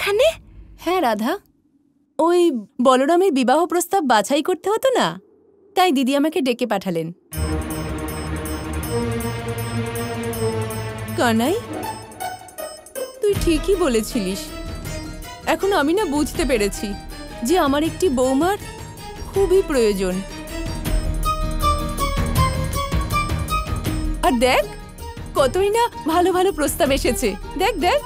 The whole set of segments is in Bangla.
এখানে? হ্যাঁ রাধা, ওই বলরামের বিবাহ প্রস্তাব বাছাই করতে হতো না, তাই দিদি আমাকে ডেকে পাঠালেন। কানাই, তুই ঠিকই বলেছিলিস। এখন আমি না বুঝতে পেরেছি যে আমার একটি বৌমার খুবই প্রয়োজন। আর দেখ কতই না ভালো ভালো প্রস্তাব এসেছে। দেখ দেখ,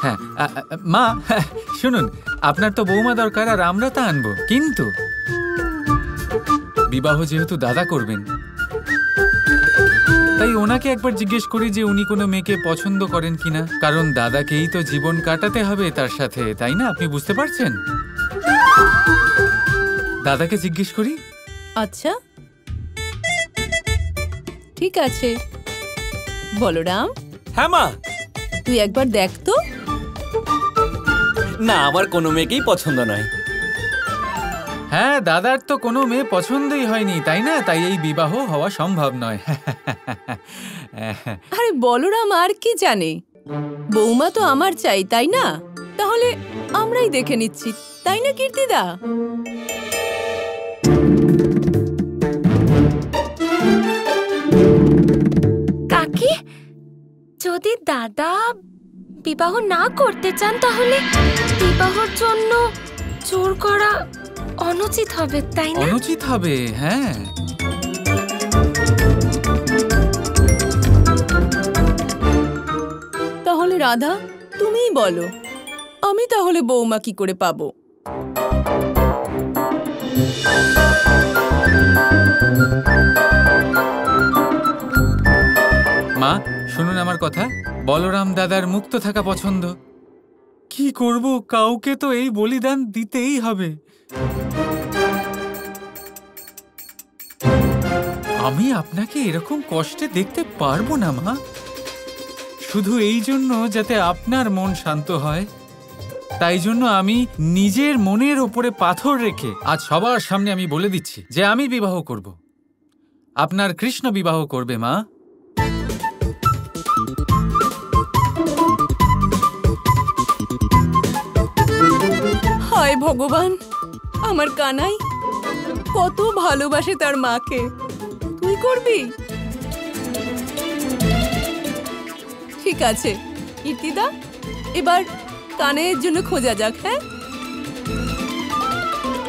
হ্যাঁ মা, শুনুন, আপনার তো বৌমা দরকার আর আমরা তা আনবো, কিন্তু বিবাহ যেহেতু দাদা করবেন, তাই ওনাকে একবার জিজ্ঞেস করি যে উনি কোনো মেয়েকে পছন্দ করেন কিনা, কারণ দাদাকেই তো জীবন কাটাতে হবে তার সাথে, তাই না? আপনি বুঝতে পারছেন? দাদাকে জিজ্ঞেস করি। আচ্ছা ঠিক আছে বলরাম। হ্যাঁ মা। তুই একবার দেখ তো। না, আমার কোনো মেয়েকেই পছন্দ নয়। হ্যাঁ, দাদার তো কোনো মেয়ে পছন্দই হয়নি, তাই না? তাই এই বিবাহ হওয়া সম্ভব নয়। আরে বলরাম আর কি জানে, বৌমা তো আমার চাই, তাই না? তাহলে আমরাই দেখে নিচ্ছি, তাই না কীর্তিদা? কাকি, যদি দাদা বিবাহ না করতে চান তাহলে বিবাহর জন্য জোর করা অনুচিত হবে, তাই না? অনুচিত হবে, হ্যাঁ। তাহলে রাধা তুমিই বলো, আমি তাহলে বৌমা কি করে পাবো? মা শুনুন আমার কথা, বলরাম দাদার মুক্ত থাকা পছন্দ। কি করব, কাউকে তো এই বলিদান দিতেই হবে। আমি আপনাকে এরকম কষ্টে দেখতে পারবো না মা, শুধু এই জন্য যাতে আপনার মন শান্ত হয়, তাই জন্য আমি নিজের মনের ওপরে পাথর রেখে আজ সবার সামনে আমি বলে দিচ্ছি যে আমি বিবাহ করব, আপনার কৃষ্ণ বিবাহ করবে মা। হায় ভগবান, আমার কানাই কত ভালোবাসে তার মাকে। তুই করবি? ঠিক আছে কীর্তিদা, এবার কানাইয়ের জন্য খোঁজা যাক। হ্যাঁ,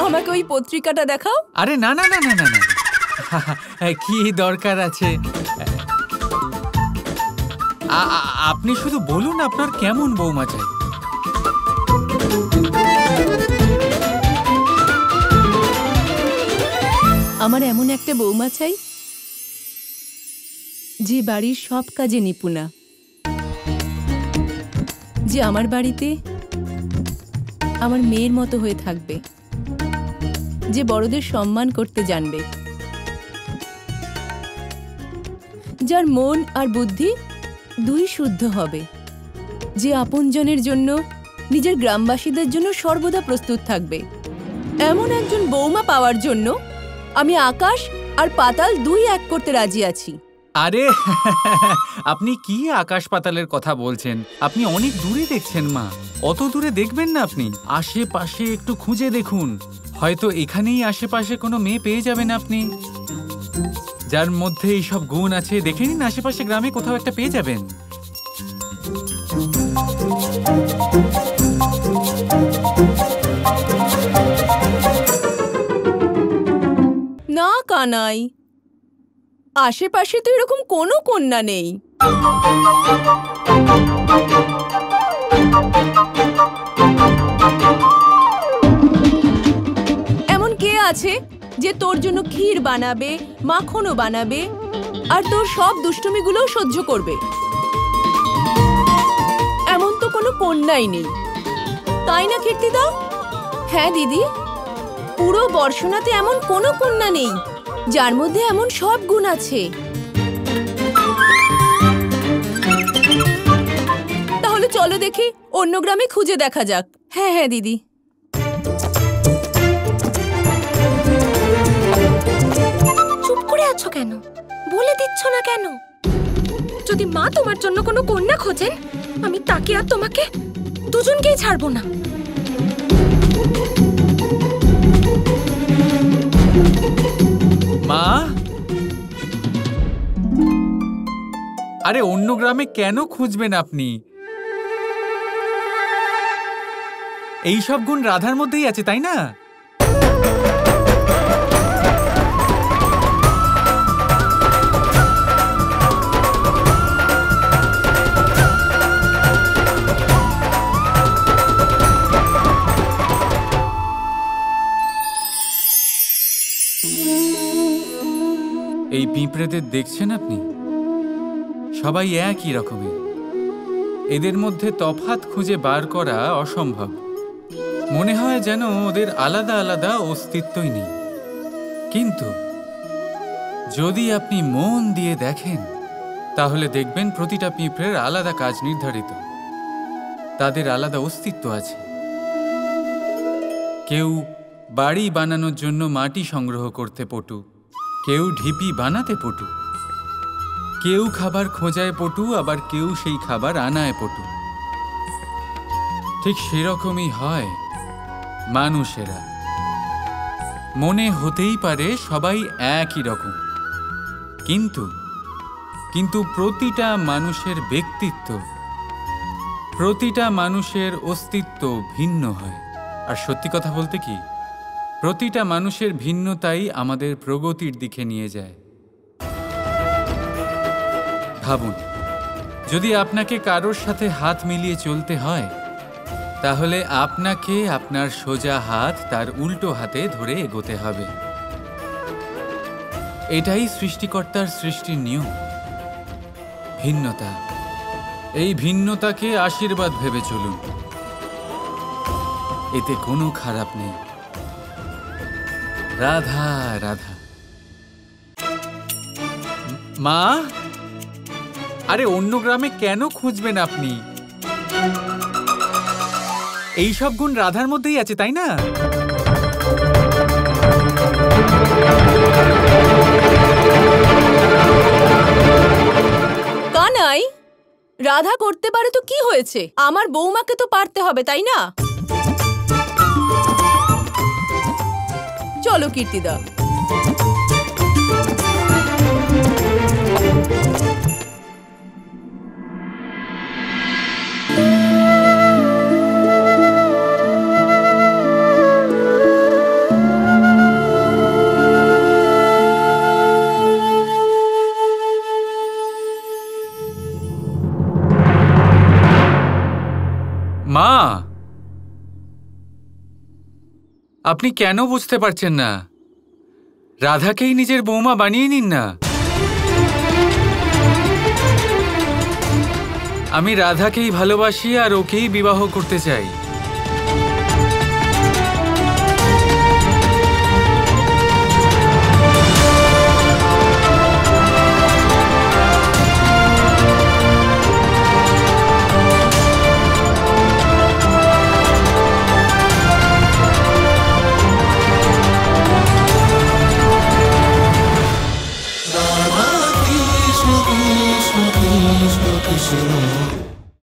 আমাকে ওই পত্রিকাটা দেখাও। আরে না না না না না না, কি দরকার আছে? আপনি শুধু বলুন আপনার কেমন বৌমা চাই। আমার এমন একটা বৌমা চাই যে বাড়ির সব কাজে নিপুণা, যে আমার বাড়িতে আমার মেয়ের মতো হয়ে থাকবে, যে বড়দের সম্মান করতে জানবে, যার মন আর বুদ্ধি দুই শুদ্ধ হবে, যে আপনজনের জন্য নিজের গ্রামবাসীদের জন্য সর্বদা প্রস্তুত থাকবে। এমন একজন বৌমা পাওয়ার জন্য আমি আকাশ আর পাতাল দুই এক করতে রাজি আছি। আরে আপনি কি আকাশ পাতালের কথা বলছেন? আপনি অনেক দূরে দেখছেন মা, অত দূরে দেখবেন না, আপনি আশেপাশে একটু খুঁজে দেখুন, হয়তো এখানেই আশেপাশে কোনো মেয়ে পেয়ে যাবেন আপনি, যার মধ্যে এইসব গুণ আছে। দেখে নিন, আশেপাশে গ্রামে কোথাও একটা পেয়ে যাবেন। না কানাই, আশেপাশে তো এরকম কোনো কন্যা নেই। এমন কে আছে যে তোর জন্য ক্ষীর বানাবে, মাখনও বানাবে, আর তোর সব দুষ্টুমিগুলোও সহ্য করবে? এমন তো কোনো কন্যাই নেই, তাই না কীর্তিদা? হ্যাঁ দিদি, পুরো বর্ষণাতে এমন কোনো কন্যা নেই যার মধ্যে এমন সব গুণ আছে। তাহলে চলো দেখি অন্য গ্রামে খুঁজে দেখা যাক। হ্যাঁ হ্যাঁ দিদি, দিচ্ছ না কেন? যদি মা তোমার জন্য কোনো কন্যা খোঁজেন, আমি তাকে আর তোমাকে দুজনকেই ছাড়বো না। মা, আরে অন্য গ্রামে কেন খুঁজবেন আপনি? এই সব গুণ রাধার মধ্যেই আছে, তাই না? এই পিঁপড়েদের দেখছেন আপনি? সবাই একই রকমের। এদের মধ্যে তফাৎ খুঁজে বার করা অসম্ভব। মনে হয় যেন ওদের আলাদা আলাদা অস্তিত্বই নেই। কিন্তু যদি আপনি মন দিয়ে দেখেন, তাহলে দেখবেন প্রতিটা পিঁপড়ের আলাদা কাজ নির্ধারিত। তাদের আলাদা অস্তিত্ব আছে। কেউ বাড়ি বানানোর জন্য মাটি সংগ্রহ করতে পটু, কেউ ঢিপি বানাতে পটু, কেউ খাবার খোঁজায় পটু, আবার কেউ সেই খাবার আনায় পটু। ঠিক সেরকমই হয় মানুষেরা। মনে হতেই পারে সবাই একই রকম, কিন্তু প্রতিটা মানুষের ব্যক্তিত্ব, প্রতিটা মানুষের অস্তিত্ব ভিন্ন হয়। আর সত্যি কথা বলতে কি, প্রতিটা মানুষের ভিন্নতাই আমাদের প্রগতির দিকে নিয়ে যায়। ভাবুন, যদি আপনাকে কারোর সাথে হাত মিলিয়ে চলতে হয়, তাহলে আপনাকে আপনার সোজা হাত তার উল্টো হাতে ধরে এগোতে হবে। এটাই সৃষ্টিকর্তার সৃষ্টির নিয়ম। ভিন্নতা, এই ভিন্নতাকে আশীর্বাদ ভেবে চলুন। এতে কোনো খারাপ নেই। রাধা রাধা। মা, আরে অন্য গ্রামে কেন খুঁজবেন আপনি? এই সব গুণ রাধার মধ্যেই আছে, তাই না? কানাই, রাধা করতে পারে তো কি হয়েছে? আমার বৌমাকে তো পারতে হবে, তাই না? চলো কীর্তিদা। মা, আপনি কেন বুঝতে পারছেন না? রাধাকেই নিজের বৌমা বানিয়ে নিন না। আমি রাধাকেই ভালোবাসি আর ওকেই বিবাহ করতে চাই।